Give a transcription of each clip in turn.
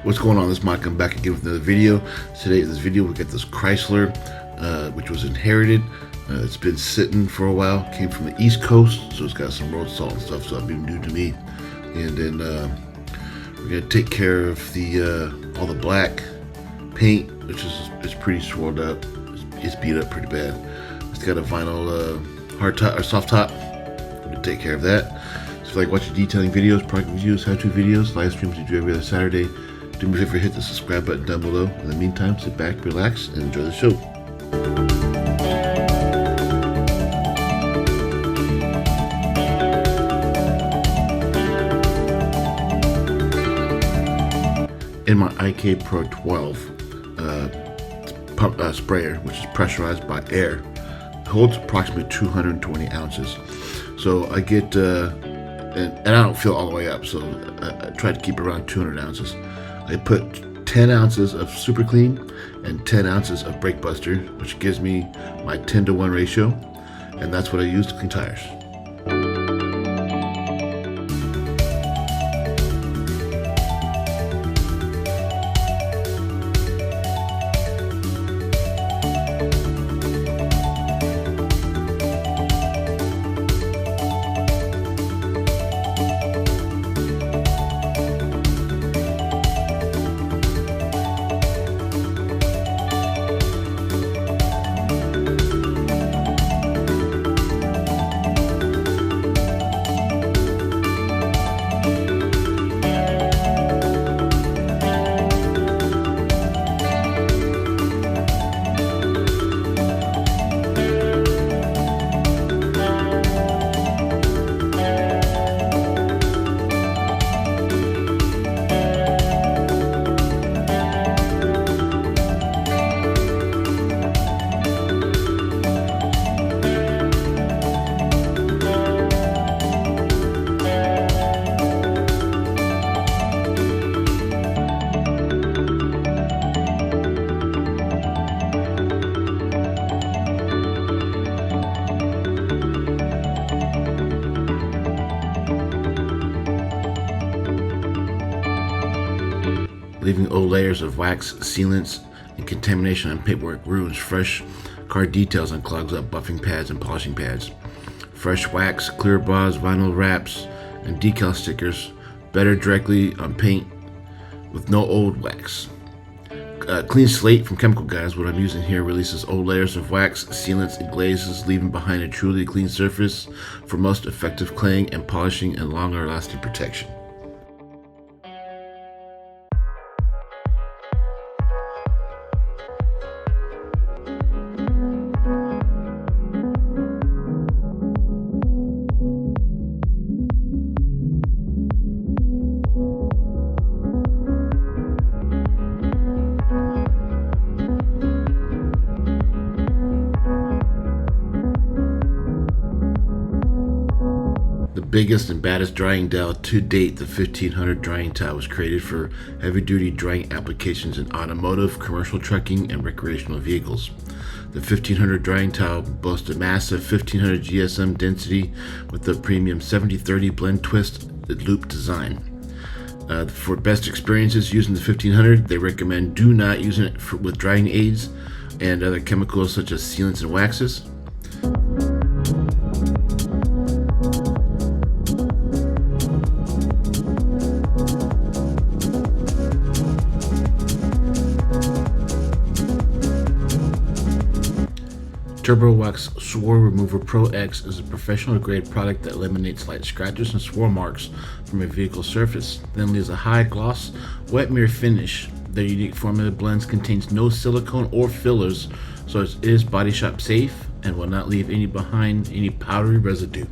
What's going on? This is Mike. I'm back again with another video. Today in this video we got this Chrysler which was inherited. It's been sitting for a while, came from the East Coast, so it's got some road salt and stuff, so it'll be new to me. And then we're gonna take care of the all the black paint, which is pretty swirled up. It's beat up pretty bad. It's got a vinyl hard top or soft top. We're gonna take care of that. So if you like watching detailing videos, product reviews, how-to videos, live streams we do every other Saturday, do me a favor, hit the subscribe button down below. In the meantime, sit back, relax, and enjoy the show. In my IK Pro 12 sprayer, which is pressurized by air, holds approximately 220 ounces. So I get, and I don't fill all the way up, so I try to keep around 200 ounces. I put 10 ounces of Super Clean and 10 ounces of Brake Buster, which gives me my 10-to-1 ratio, and that's what I use to clean tires. Leaving old layers of wax, sealants, and contamination on paintwork ruins fresh car details and clogs up buffing pads and polishing pads. Fresh wax, clear bars, vinyl wraps, and decal stickers better directly on paint with no old wax. Clean slate from Chemical Guys, what I'm using here, releases old layers of wax, sealants, and glazes, leaving behind a truly clean surface for most effective claying and polishing and longer lasting protection. The biggest and baddest drying dowel to date, the 1500 drying towel, was created for heavy-duty drying applications in automotive, commercial trucking, and recreational vehicles. The 1500 drying towel boasts a massive 1500 GSM density with the premium 70/30 blend twist loop design. For best experiences using the 1500, they recommend do not using it with drying aids and other chemicals such as sealants and waxes. Turbo Wax Swirl Remover Pro X is a professional grade product that eliminates light scratches and swirl marks from a vehicle surface, then leaves a high gloss, wet mirror finish. Their unique formula blends contains no silicone or fillers, so it is body shop safe and will not leave behind any powdery residue.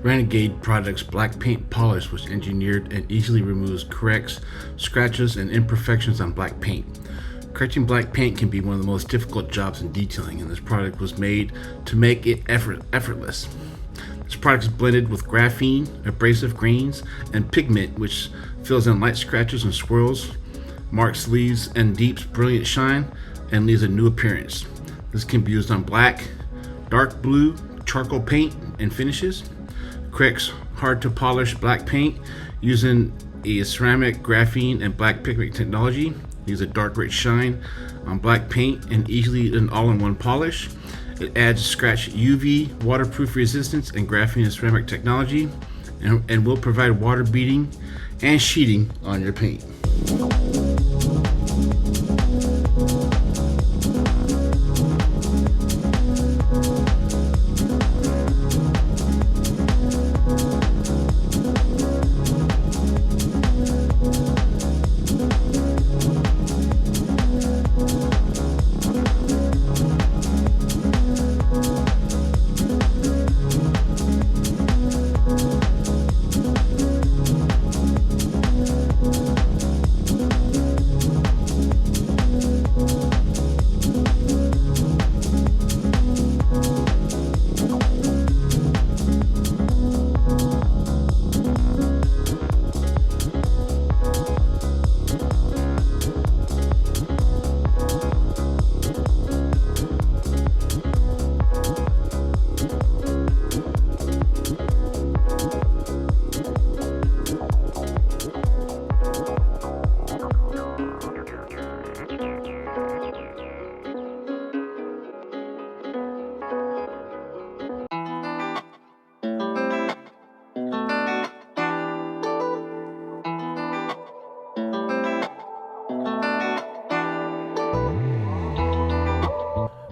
Renegade Products Black Paint Polish was engineered and easily removes cracks, scratches, and imperfections on black paint. Correcting black paint can be one of the most difficult jobs in detailing, and this product was made to make it effortless. This product is blended with graphene, abrasive grains, and pigment, which fills in light scratches and swirls, marks, leaves, and deeps brilliant shine, and leaves a new appearance. This can be used on black, dark blue, charcoal paint, and finishes. Corrects hard to polish black paint using a ceramic, graphene, and black pigment technology. Use a dark rich shine on black paint and easily an all-in-one polish. It adds scratch UV, waterproof resistance, and graphene and ceramic technology, and will provide water beading and sheeting on your paint.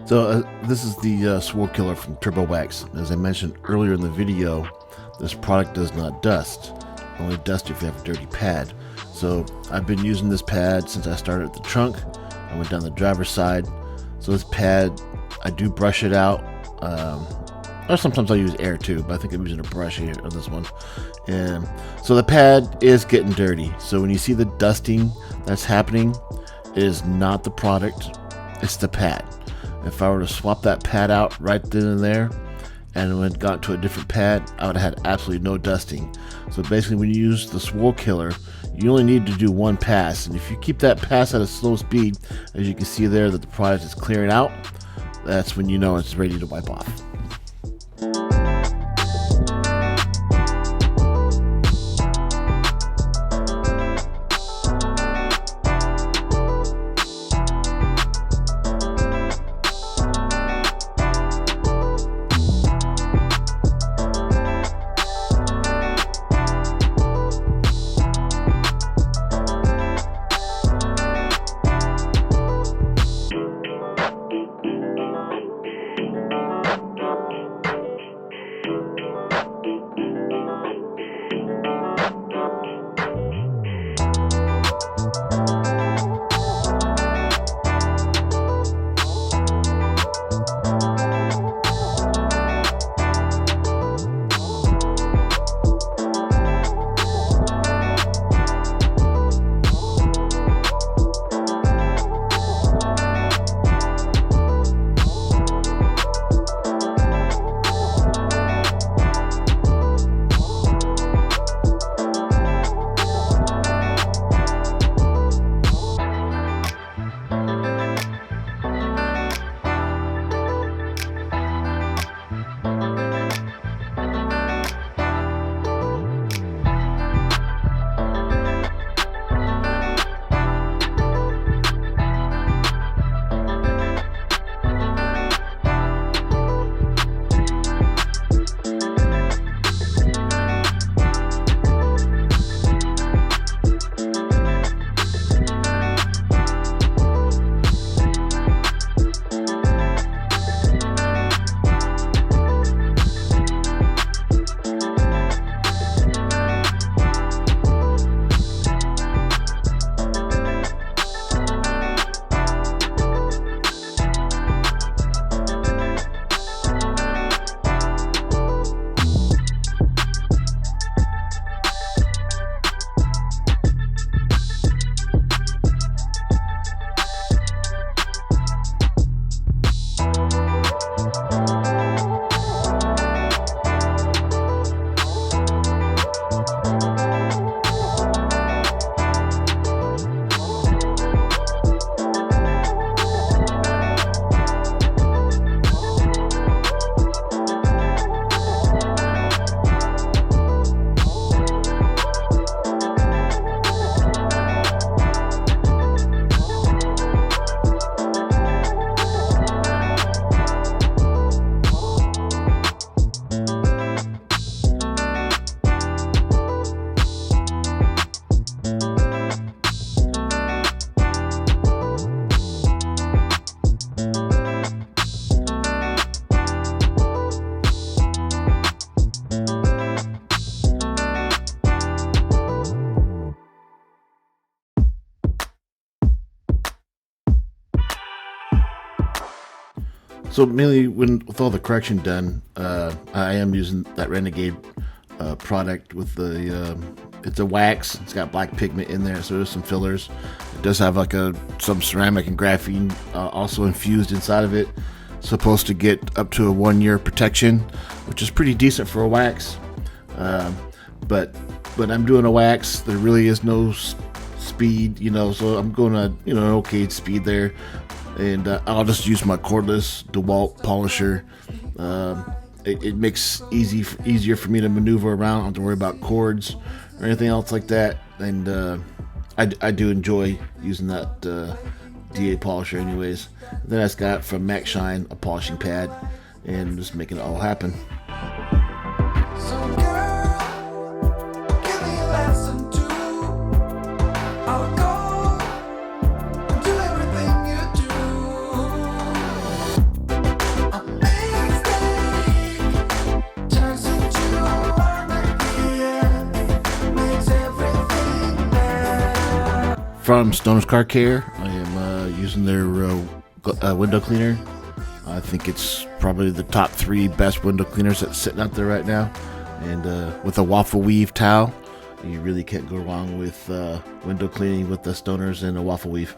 So this is the Swirl killer from Turbo Wax. As I mentioned earlier in the video, this product does not dust. Only dust if you have a dirty pad. So I've been using this pad since I started at the trunk. I went down the driver's side. So this pad, I do brush it out. Or sometimes I use air too, but I think I'm using a brush here on this one. And so the pad is getting dirty. So when you see the dusting that's happening, it is not the product, it's the pad. If I were to swap that pad out right then and there and went got to a different pad, I would have had absolutely no dusting. So basically when you use the Swirl killer, you only need to do one pass. And if you keep that pass at a slow speed, as you can see there that the product is clearing out, that's when you know it's ready to wipe off. So mainly with all the correction done, I am using that Renegade product with the, it's a wax, it's got black pigment in there, so there's some fillers. It does have like some ceramic and graphene also infused inside of it. Supposed to get up to a 1-year protection, which is pretty decent for a wax. But I'm doing a wax, there really is no speed, so I'm going at, an okay speed there. And I'll just use my cordless Dewalt polisher. It makes easier for me to maneuver around. I don't have to worry about cords or anything else like that. And I do enjoy using that DA polisher anyways. Then I just got from Max Shine a polishing pad and just making it all happen. from Stoner's Car Care. I am using their window cleaner. I think it's probably the top 3 best window cleaners that's sitting out there right now. And with a waffle weave towel, you really can't go wrong with window cleaning with the Stoners and a waffle weave.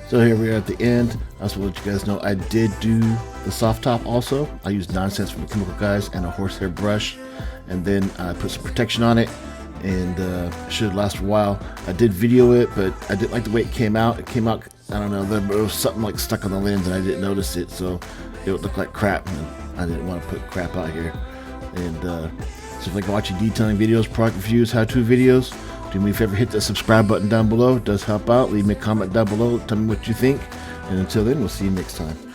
So here we are at the end. I just want to let you guys know I did do the soft top also. I used Nonsense from the Chemical Guys and a horsehair brush, and then I put some protection on it, and it should last for a while. I did video it, but I didn't like the way it came out. It came out, I don't know, there was something like stuck on the lens and I didn't notice it, so it would look like crap, and I didn't want to put crap out here. And so if you like watching detailing videos, product reviews, how-to videos, do me a favor, hit that subscribe button down below. It does help out. Leave me a comment down below. Tell me what you think. And until then, we'll see you next time.